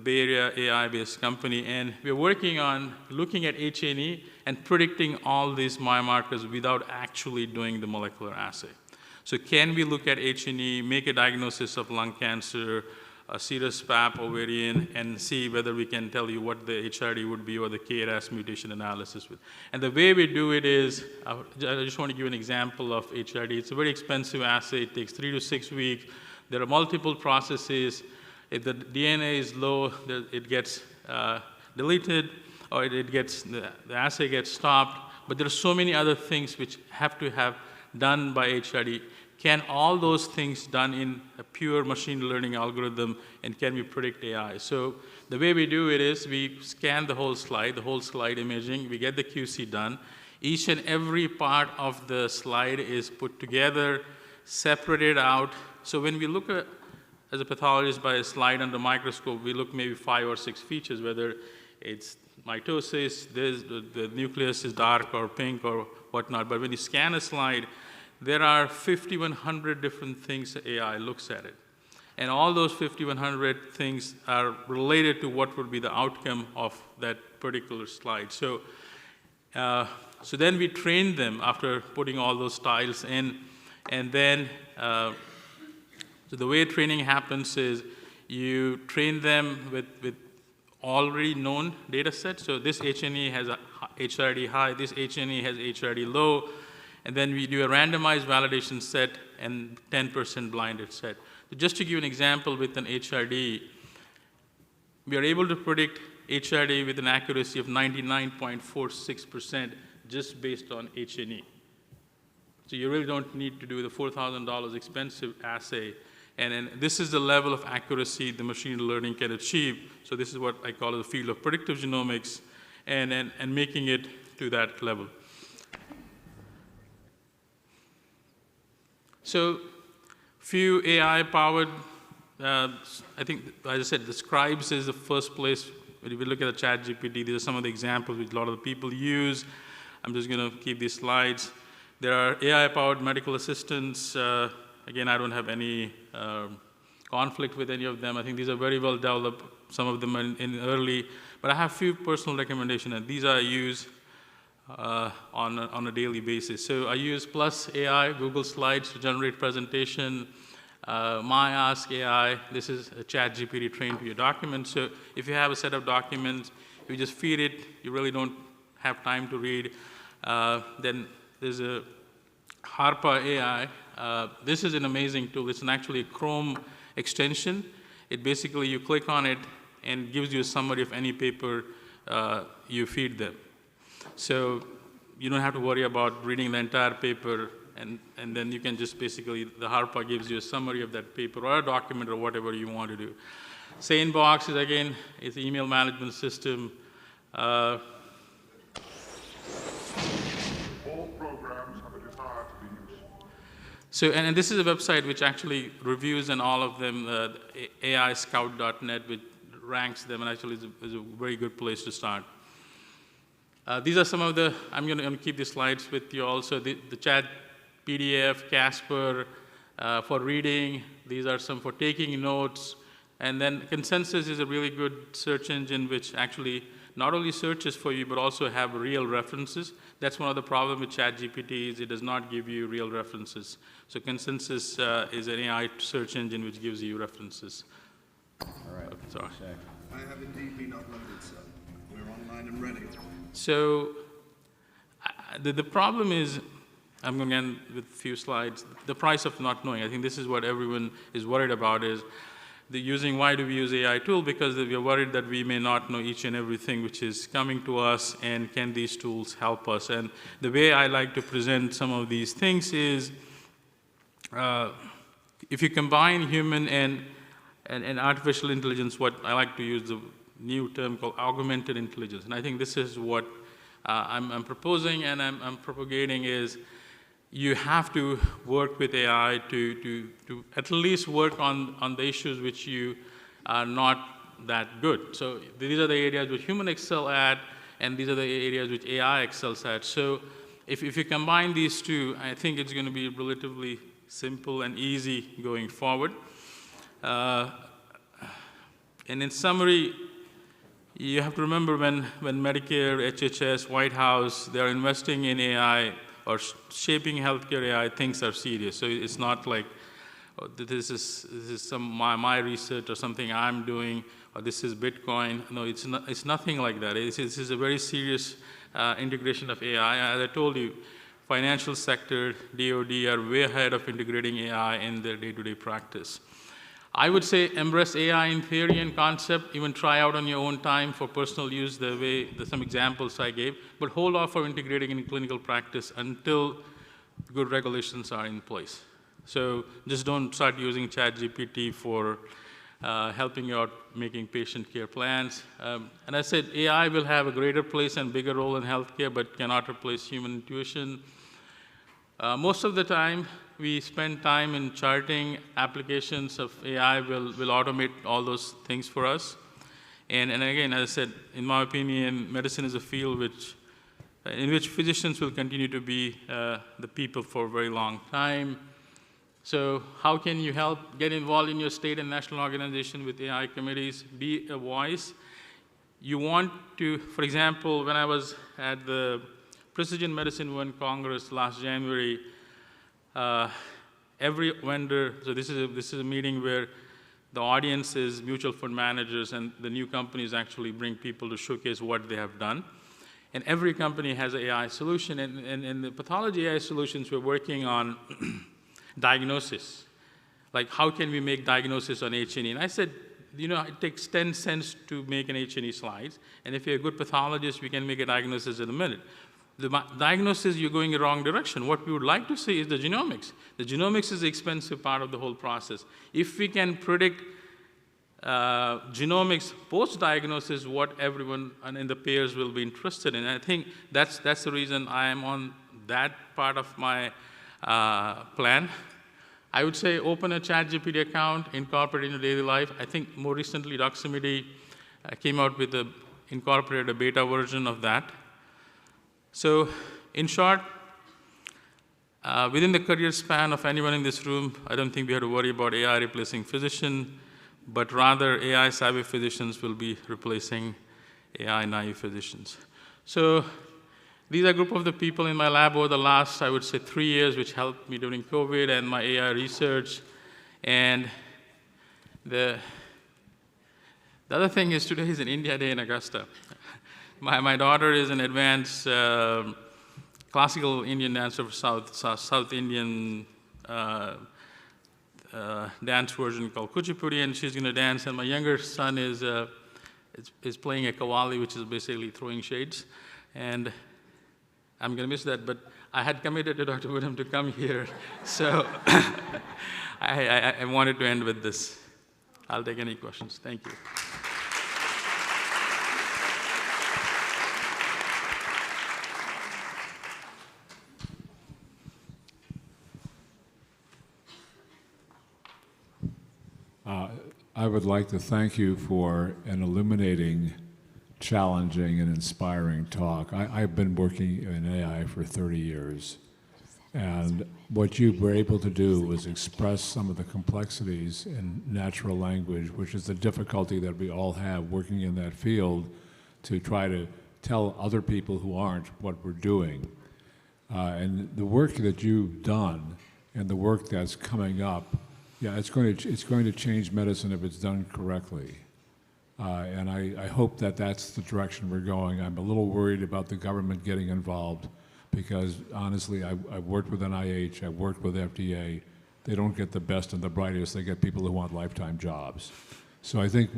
Bay Area AI-based company, and we're working on looking at H&E and predicting all these biomarkers without actually doing the molecular assay. So can we look at H&E, make a diagnosis of lung cancer, serous PAP, ovarian, and see whether we can tell you what the HRD would be or the KRAS mutation analysis would. And the way we do it is, I just want to give an example of HRD. It's a very expensive assay. It takes 3 to 6 weeks. There are multiple processes. If the DNA is low, it gets deleted, or the assay gets stopped. But there are so many other things which have to have done by HRD. Can all those things done in a pure machine learning algorithm, and can we predict AI? So the way we do it is we scan the whole slide imaging, we get the QC done. Each and every part of the slide is put together, separated out. So when we look at, as a pathologist, by a slide under microscope, we look maybe 5 or 6 features, whether it's mitosis, the nucleus is dark or pink or whatnot. But when you scan a slide, there are 5,100 different things the AI looks at it. And all those 5,100 things are related to what would be the outcome of that particular slide. So, so then we train them after putting all those tiles in, and then so the way training happens is you train them with already known data sets. So this H&E has a HRD high, this H&E has HRD low, and then we do a randomized validation set and 10% blinded set. So just to give an example with an HRD, we are able to predict HRD with an accuracy of 99.46% just based on H&E. So you really don't need to do the $4,000 expensive assay. And this is the level of accuracy the machine learning can achieve. So this is what I call the field of predictive genomics, and making it to that level. So few AI-powered, I think, as I said, the Scribes is the first place. When we look at the ChatGPT, these are some of the examples which a lot of the people use. I'm just going to keep these slides. There are AI-powered medical assistants. Again, I don't have any conflict with any of them. I think these are very well developed, some of them in early. But I have a few personal recommendations, and these I use on a daily basis. So I use Plus AI, Google Slides to generate presentation. My Ask AI, this is a ChatGPT trained to your documents. So if you have a set of documents, you just feed it, you really don't have time to read. Then there's a Harpa AI. This is an amazing tool. It's actually a Chrome extension. It basically, you click on it and gives you a summary of any paper you feed them. So you don't have to worry about reading the entire paper, and then you can just basically, the Harpa gives you a summary of that paper or a document or whatever you want to do. SaneBox is, again, it's an email management system. All programs have a desire to be useful. So, and this is a website which actually reviews and all of them, AIscout.net, which ranks them, and actually is a very good place to start. These are some of the, I'm going to keep these slides with you also, the chat PDF, Casper, for reading. These are some for taking notes. And then Consensus is a really good search engine which actually not only searches for you, but also have real references. That's one of the problems with ChatGPT is it does not give you real references. So Consensus is an AI search engine which gives you references. All right. Okay, sorry. I have indeed been uploaded, sir. We're online and ready. So The problem is, I'm going to end with a few slides, the price of not knowing. I think this is what everyone is worried about is why do we use AI tool? Because we are worried that we may not know each and everything which is coming to us, and can these tools help us? And the way I like to present some of these things is, if you combine human and artificial intelligence, what I like to use the new term called augmented intelligence. And I think this is what I'm proposing and I'm propagating is, you have to work with AI to at least work on the issues which you are not that good. So these are the areas which humans excel at, and these are the areas which AI excels at. So if you combine these two, I think it's going to be relatively simple and easy going forward. And in summary, you have to remember when Medicare, HHS, White House, they're investing in AI, or shaping healthcare AI, things are serious. So it's not like, oh, this is some my research or something I'm doing, or this is Bitcoin. No, it's nothing like that. This is a very serious integration of AI. As I told you, financial sector, DoD are way ahead of integrating AI in their day-to-day practice. I would say embrace AI in theory and concept, even try out on your own time for personal use, some examples I gave, but hold off for integrating in clinical practice until good regulations are in place. So just don't start using ChatGPT for helping you out making patient care plans. And I said AI will have a greater place and bigger role in healthcare, but cannot replace human intuition. Most of the time, we spend time in charting applications of AI will automate all those things for us. And again, as I said, in my opinion, medicine is a field in which physicians will continue to be the people for a very long time. So how can you help get involved in your state and national organization with AI committees? Be a voice. You want to, for example, when I was at the Precision Medicine One Congress last January, every vendor, so this is a meeting where the audience is mutual fund managers, and the new companies actually bring people to showcase what they have done. And every company has an AI solution, and the pathology AI solutions we're working on diagnosis. Like, how can we make diagnosis on H&E? And I said, it takes 10 cents to make an H&E slides, and if you're a good pathologist, we can make a diagnosis in a minute. The diagnosis, you're going the wrong direction. What we would like to see is the genomics. The genomics is the expensive part of the whole process. If we can predict genomics post-diagnosis, what everyone in the payers will be interested in. And I think that's the reason I am on that part of my plan. I would say open a ChatGPT account, incorporate it into daily life. I think more recently, Doximity came out with incorporated a beta version of that. So in short, within the career span of anyone in this room, I don't think we have to worry about AI replacing physicians, but rather AI-savvy physicians will be replacing AI-naive physicians. So these are a group of the people in my lab over the last, I would say, 3 years, which helped me during COVID and my AI research. And the other thing is today is an India Day in Augusta. My daughter is an advanced classical Indian dancer for South Indian dance version called Kuchipudi, and she's going to dance. And my younger son is playing a kawali, which is basically throwing shades. And I'm going to miss that, but I had committed to Dr. Woodham to come here, so I wanted to end with this. I'll take any questions. Thank you. I would like to thank you for an illuminating, challenging, and inspiring talk. I've been working in AI for 30 years, and what you were able to do was express some of the complexities in natural language, which is the difficulty that we all have working in that field, to try to tell other people who aren't what we're doing. And the work that you've done and the work that's coming up, yeah, it's going to change medicine if it's done correctly. And I hope that that's the direction we're going. I'm a little worried about the government getting involved, because honestly, I've worked with NIH, I've worked with FDA. They don't get the best and the brightest. They get people who want lifetime jobs. So I think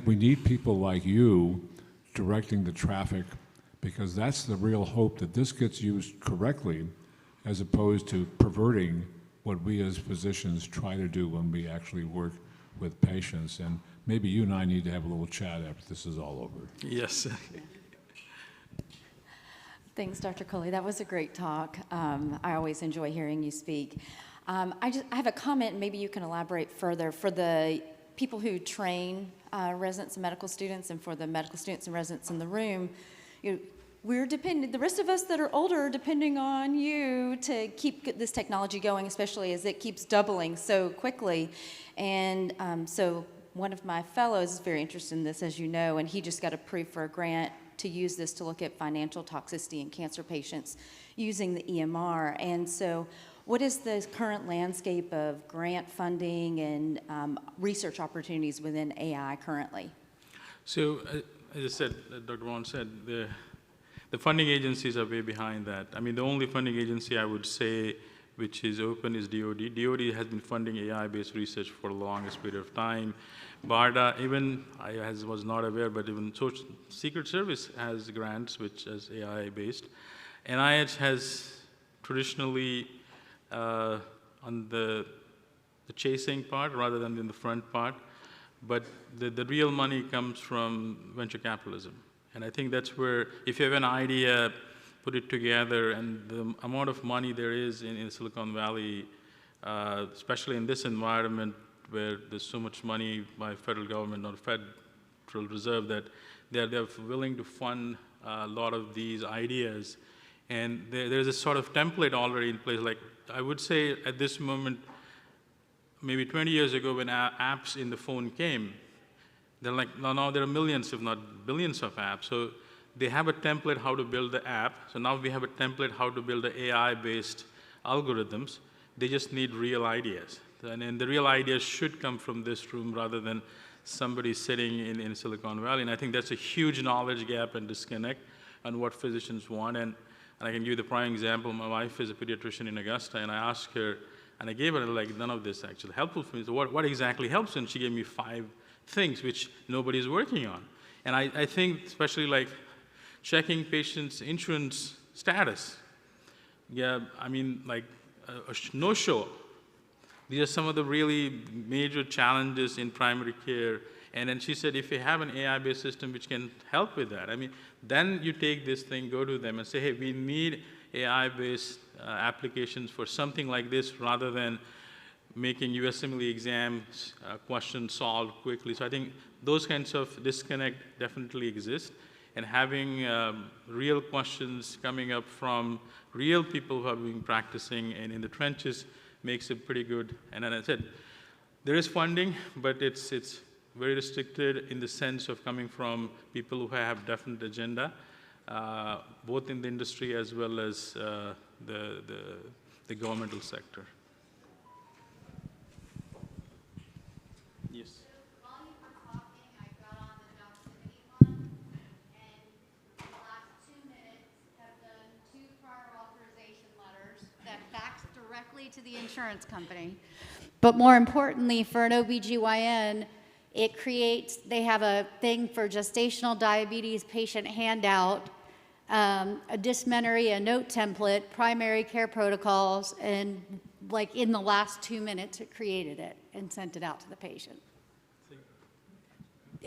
we need people like you directing the traffic, because that's the real hope, that this gets used correctly as opposed to perverting what we as physicians try to do when we actually work with patients. And maybe you and I need to have a little chat after this is all over. Yes. Thanks, Dr. Kolhe. That was a great talk. I always enjoy hearing you speak. I have a comment, maybe you can elaborate further. For the people who train residents and medical students, and for the medical students and residents in the room, we're dependent, the rest of us that are older are depending on you to keep this technology going, especially as it keeps doubling so quickly. And so one of my fellows is very interested in this, as you know, and he just got approved for a grant to use this to look at financial toxicity in cancer patients using the EMR. And so what is the current landscape of grant funding and research opportunities within AI currently? So, as I said, Dr. Vaughn said, the funding agencies are way behind that. I mean, the only funding agency I would say which is open is DoD. DoD has been funding AI-based research for the longest period of time. BARDA, even, I was not aware, but even Secret Service has grants which is AI-based. NIH has traditionally on the chasing part rather than in the front part, but the real money comes from venture capitalism. And I think that's where, if you have an idea, put it together, and the amount of money there is in Silicon Valley, especially in this environment where there's so much money by federal government or Federal Reserve, that they're willing to fund a lot of these ideas. And there's a sort of template already in place. Like, I would say at this moment, maybe 20 years ago when apps in the phone came, they're like, now there are millions, if not billions of apps. So they have a template how to build the app. So now we have a template how to build the AI-based algorithms. They just need real ideas. And the real ideas should come from this room rather than somebody sitting in Silicon Valley. And I think that's a huge knowledge gap and disconnect on what physicians want. And I can give you the prime example. My wife is a pediatrician in Augusta, and I asked her, and I gave her, like, none of this actually helpful for me. So what exactly helps? And she gave me 5 things which nobody is working on. And I think especially like checking patients' insurance status. Yeah, I mean, like a no-show. These are some of the really major challenges in primary care. And then she said, if you have an AI-based system which can help with that, I mean, then you take this thing, go to them and say, hey, we need AI-based applications for something like this rather than making USMLE exams questions solved quickly. So I think those kinds of disconnect definitely exist. And having real questions coming up from real people who have been practicing and in the trenches makes it pretty good. And then I said, there is funding, but it's very restricted in the sense of coming from people who have definite agenda, both in the industry as well as the governmental sector. Yes. While you were talking, I got on the Doximity one, and in the last 2 minutes have done 2 prior authorization letters that fax directly to the insurance company. But more importantly, for an OBGYN, they have a thing for gestational diabetes patient handout, a dysmenorrhea note template, primary care protocols, and like in the last 2 minutes, it created it and sent it out to the patient.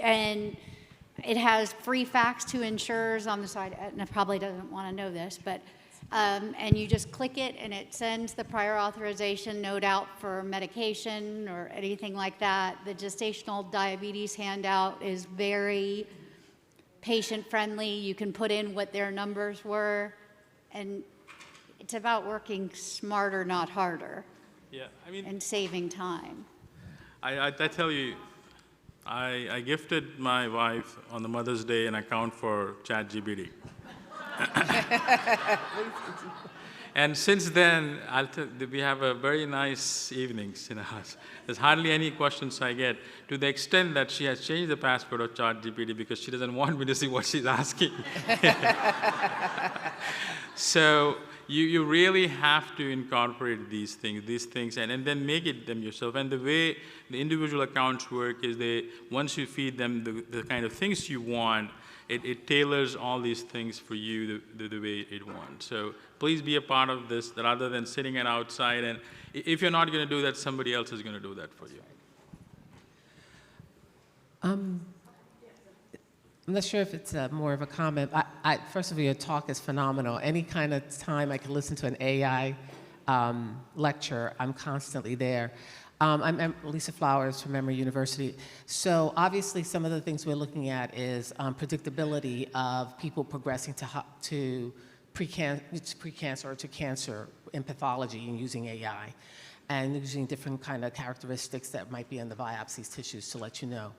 And it has free fax to insurers on the side. Aetna probably doesn't want to know this, but and you just click it and it sends the prior authorization note out for medication or anything like that. The gestational diabetes handout is very patient-friendly. You can put in what their numbers were, and it's about working smarter, not harder. Yeah, I mean, and saving time. I tell you, I gifted my wife on the Mother's Day an account for ChatGPT. And since then, we have a very nice evenings in the house. There's hardly any questions I get, to the extent that she has changed the password of ChatGPT because she doesn't want me to see what she's asking. So you really have to incorporate these things, and then make it them yourself. And the way the individual accounts work is once you feed them the kind of things you want, it tailors all these things for you the way it wants. So please be a part of this rather than sitting it outside. And if you're not going to do that, somebody else is going to do that for you. I'm not sure if it's more of a comment. First of all, your talk is phenomenal. Any kind of time I can listen to an AI lecture, I'm constantly there. I'm Lisa Flowers from Emory University. So obviously some of the things we're looking at is predictability of people progressing to pre-cancer or to cancer in pathology and using AI, and using different kind of characteristics that might be in the biopsies tissues to let you know.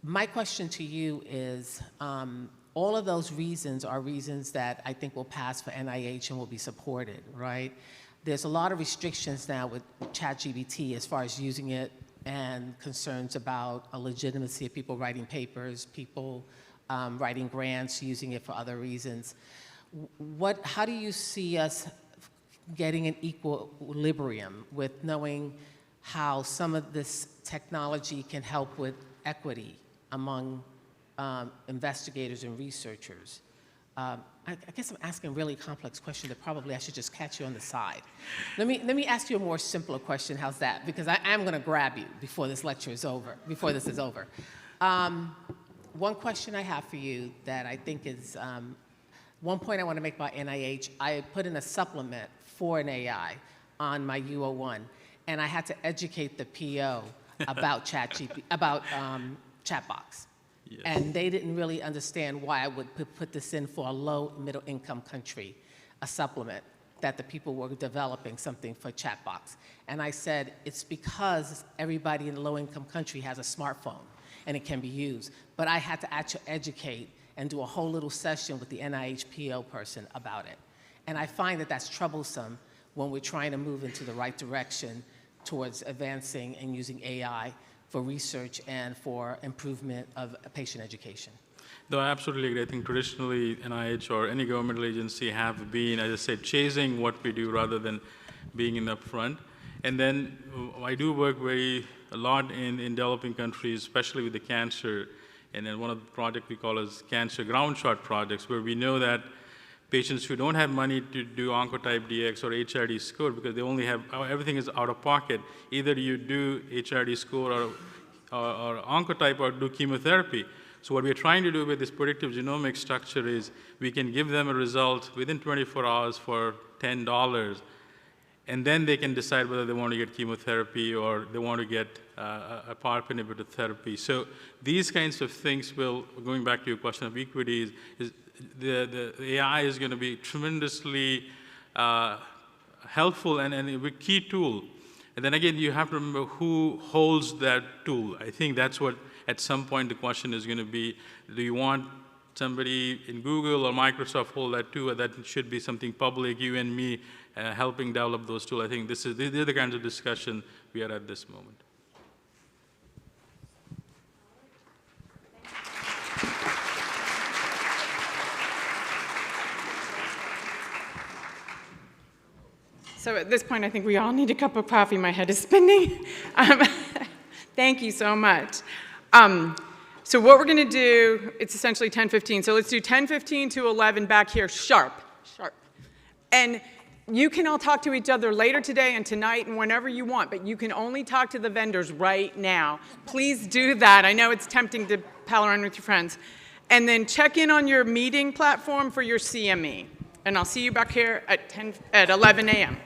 My question to you is, all of those reasons are reasons that I think will pass for NIH and will be supported, right? There's a lot of restrictions now with ChatGPT as far as using it, and concerns about a legitimacy of people writing papers, people writing grants, using it for other reasons. How do you see us getting an equilibrium with knowing how some of this technology can help with equity among investigators and researchers? I guess I'm asking a really complex question that probably I should just catch you on the side. Let me ask you a more simpler question. How's that? Because I am going to grab you before this lecture is over, before this is over. One question I have for you that I think is, one point I want to make about NIH, I put in a supplement for an AI on my U01, and I had to educate the PO about chatbox. Yes. And they didn't really understand why I would put this in for a low middle income country, a supplement, that the people were developing something for chatbox. And I said, it's because everybody in the low income country has a smartphone and it can be used. But I had to actually educate and do a whole little session with the NIH PO person about it. And I find that that's troublesome when we're trying to move into the right direction towards advancing and using AI for research and for improvement of patient education. No, I absolutely agree. I think traditionally NIH or any governmental agency have been, as I said, chasing what we do rather than being in the front. And then I do work a lot in developing countries, especially with the cancer. And then one of the projects we call as cancer ground shot projects, where we know that patients who don't have money to do Oncotype DX or HRD score because they only have, everything is out of pocket. Either you do HRD score or Oncotype or do chemotherapy. So what we're trying to do with this predictive genomic structure is we can give them a result within 24 hours for $10, and then they can decide whether they want to get chemotherapy or they want to get a PARP inhibitor therapy. So these kinds of things will, going back to your question of equity, is the AI is going to be tremendously helpful and a key tool. And then again, you have to remember who holds that tool. I think that's what, at some point, the question is going to be, do you want somebody in Google or Microsoft hold that too, or that should be something public, you and me helping develop those tools? I think these are the kinds of discussion we are at this moment. So at this point, I think we all need a cup of coffee. My head is spinning. Thank you so much. So what we're going to do, it's essentially 10:15. So let's do 10:15 to 11 back here, sharp. And you can all talk to each other later today and tonight and whenever you want, but you can only talk to the vendors right now. Please do that. I know it's tempting to pal around with your friends. And then check in on your meeting platform for your CME. And I'll see you back here at 11 a.m.